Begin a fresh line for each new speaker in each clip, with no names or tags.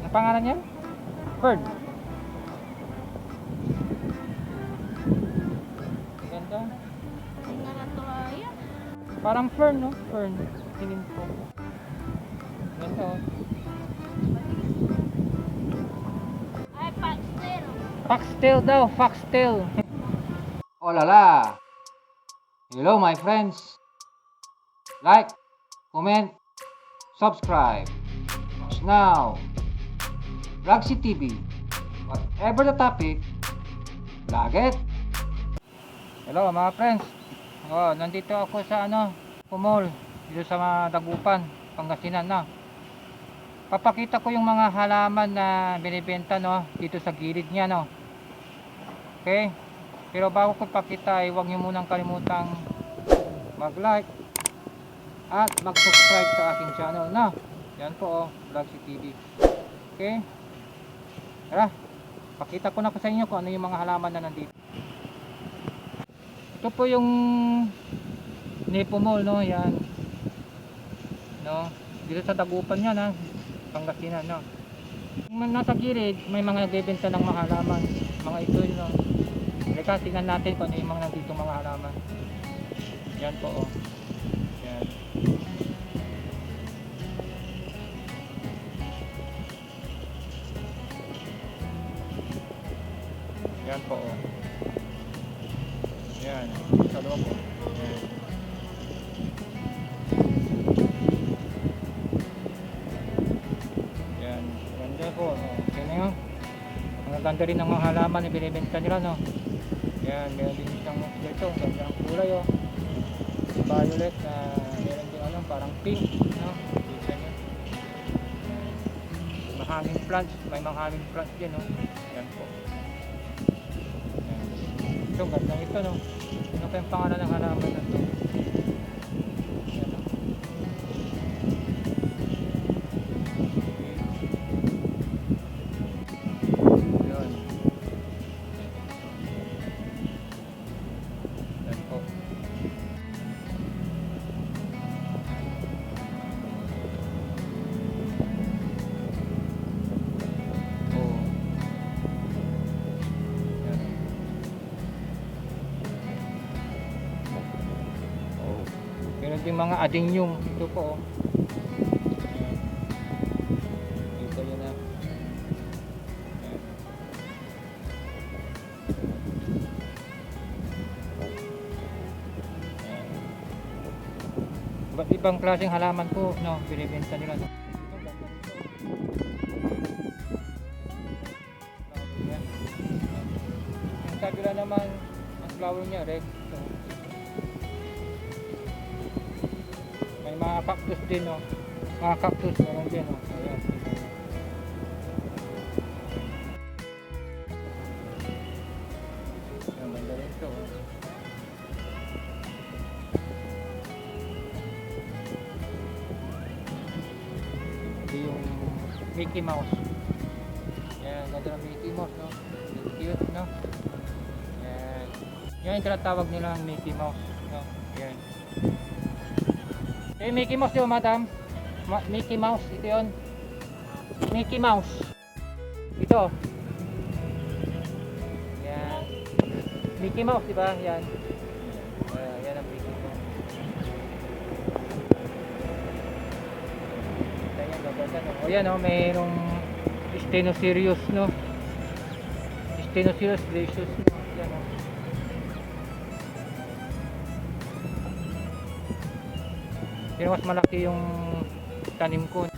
Ang pangalan niyan? Fern. Ganda.
Tingnan na to yan.
Parang fern, no? Fern. Tingin ko. Ganda, oh.
Ay, pastel.
Foxtail daw, foxtail. Oh la la. Hello my friends. Like, comment, subscribe. Watch now. Vlogzy TV. Whatever the topic, vlog it. Hello mga friends. Oh, nandito ako sa Pumol, dito sa Dagupan, Pangasinan na. Papakita ko yung mga halaman na binibenta dito sa gilid niya Okay? Pero bago ko pakita ay huwag niyo munang kalimutang mag-like at mag-subscribe sa aking channel Yan po Vlogzy TV. Okay? Tara, pakita ko na sa inyo kung ano yung mga halaman na nandito. Ito po yung Nepomol yan. Dito sa Dagupan yan Pangasinan Nasa gilid may mga nagbebenta ng mga halaman. Mga ito Halika, tingnan natin kung ano yung mga nandito mga halaman. Yan po Yan. Yan po Yan, sa loob Yan. Yan, ganda po Okay na yun. Ang ganda rin ng mga halaman na binibenta nila Yan, meron din isang ito, ganda ang kulay violet na meron din parang pink Mahanging plants, may mga hanging plants din Yan po. Yan. Ito, ganda ito Ano pa yung pangalan ng halaman na ito? Yan Yun. Yan po. Meron din mga adenium ito po Dito yun Iba't ibang klaseng halaman po binibenta nila Yung kabila naman ang flower niya red May mga cactus din Mga cactus meron din Ayan. Ang ganda rin ito Ito yung Mickey Mouse. Yan, ganda ng Mickey Mouse Cute Yan. Yan yung tinatawag nila Mickey Mouse Yan. Mickey Mouse yun madam Mickey Mouse, ito yun Mickey Mouse Ito Yan Mickey Mouse diba? Yan Yan ang Mickey Mouse Yan, gaganda O yan mayroong Stenosirius Stenosirius glacius Yan Pero mas malaki yung tanim ko.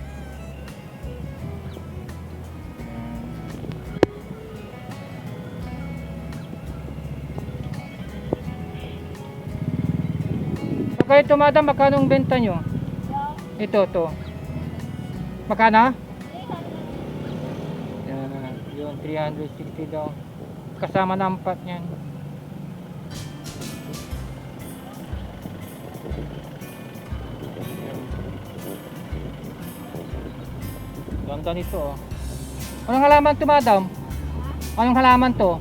So kayo ito madam, magkano ang benta nyo? Ito. Magkano? Yan, yun, 360 daw. Kasama ng pot niyan. Ganda nito Anong halaman to madam? Anong halaman to?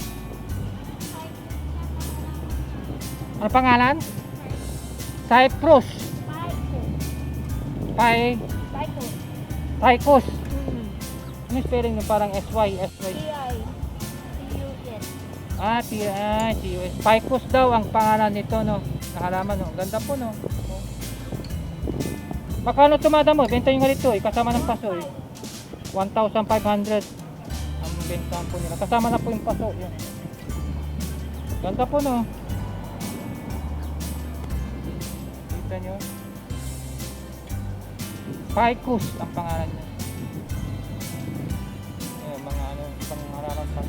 Ano pangalan? Cyprus. Ficus. Ano Ano spelling ng parang SY?
T-I-C-U-S.
TICUS. Ficus daw ang pangalan nito, no? Nakalaman, no? Ganda po, no? Oh. Magkano tumada mo? Benta nyo nga rito, kasama ng paso, 1,500 ang bentahan po nila. Kasama na po yung paso, yun. Ganda po, no? Kita nyo? Ficus ang pangalan niya. Mga ano, pangaralan pa.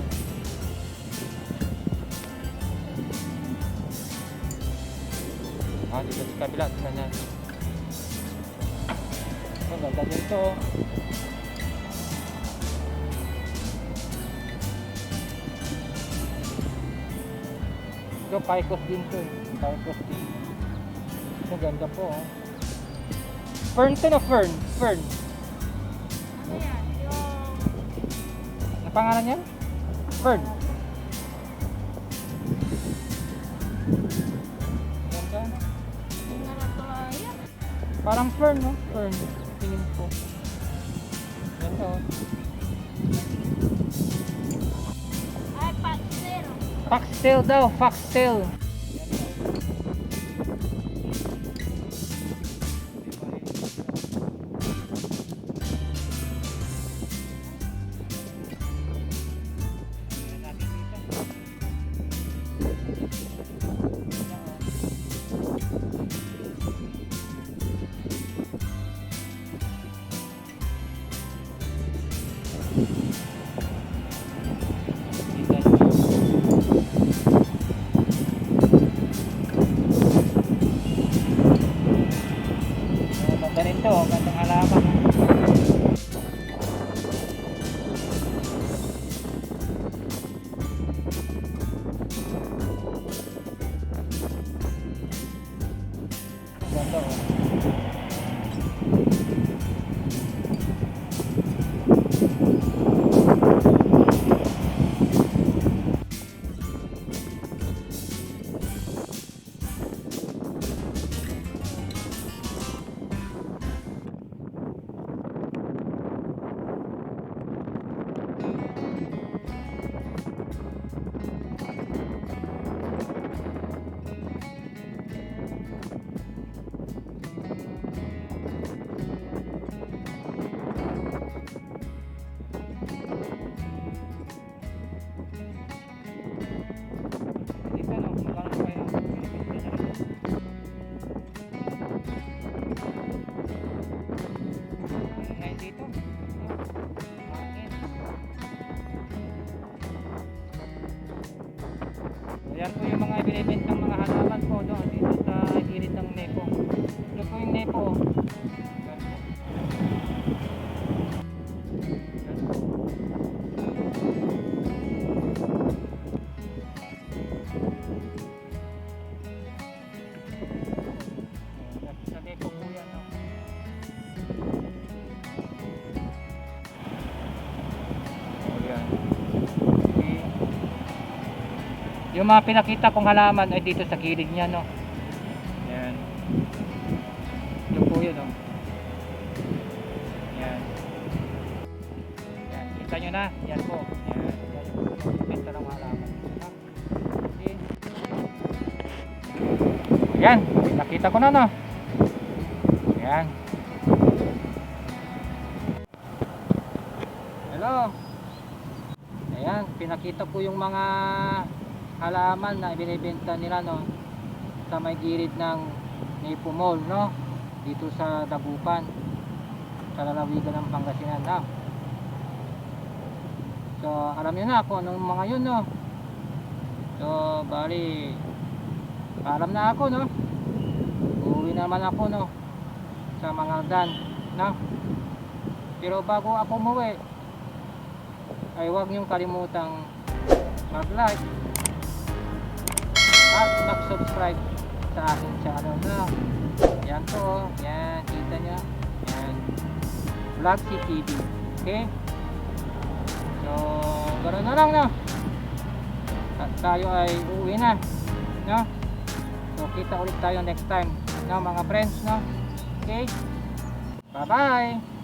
Dito sa kabila, tingnan niya. Ang ganda nito. Ito, Ficus din to eh. Ficus din. Ang ganda po, oh. Fern to na fern. Fern.
Ano yan?
Ang pangalan niya? Fern. Ganda, no?
Yung naratulaya.
Parang fern, no? Fern. Tingin ko. Ganda, oh.
Ay, foxtail.
Foxtail daw, foxtail. Ganda rin to, gandang halaman. Ganda, oh. Dito, no? Magkano pa yun? Ngayon dito. Hangin. Ayan po yung mga binibentang mga halaman po doon dito sa gilid ng Nepo. Ito po yung Nepo. Ayan po. Ayan po. Sa Nepo po yan, no? Ayan. Okay. Yung mga pinakita kong halaman ay dito sa gilid niya, no? Ayan. Ito po yun, no? Ayan. Ayan. Kita nyo na. Yan po. Ayan. Yan yung benta ng halaman. Ha? Okay. Ayan. Nakita ko na, no? Ayan. Hello. Ayan. Pinakita ko yung mga halaman na binibenta nila, no, sa may gilid ng Nepo Mall, no, dito sa Dagupan, sa lalawigan ng Pangasinan, no. So alam niyo na kung anong mga yun, no. So bali alam na ako, no, uuwi naman ako, no, sa mga dan, no. Pero bago ako umuwi ay huwag niyong kalimutang mag-like at mag-subscribe sa aking channel, no. Yan to, yan, kita nyo, yan, Vlog TV, okay. So ganoon na lang, no. At tayo ay uuwi na, no. So kita ulit tayo next time, no, mga friends, no. Okay, bye bye.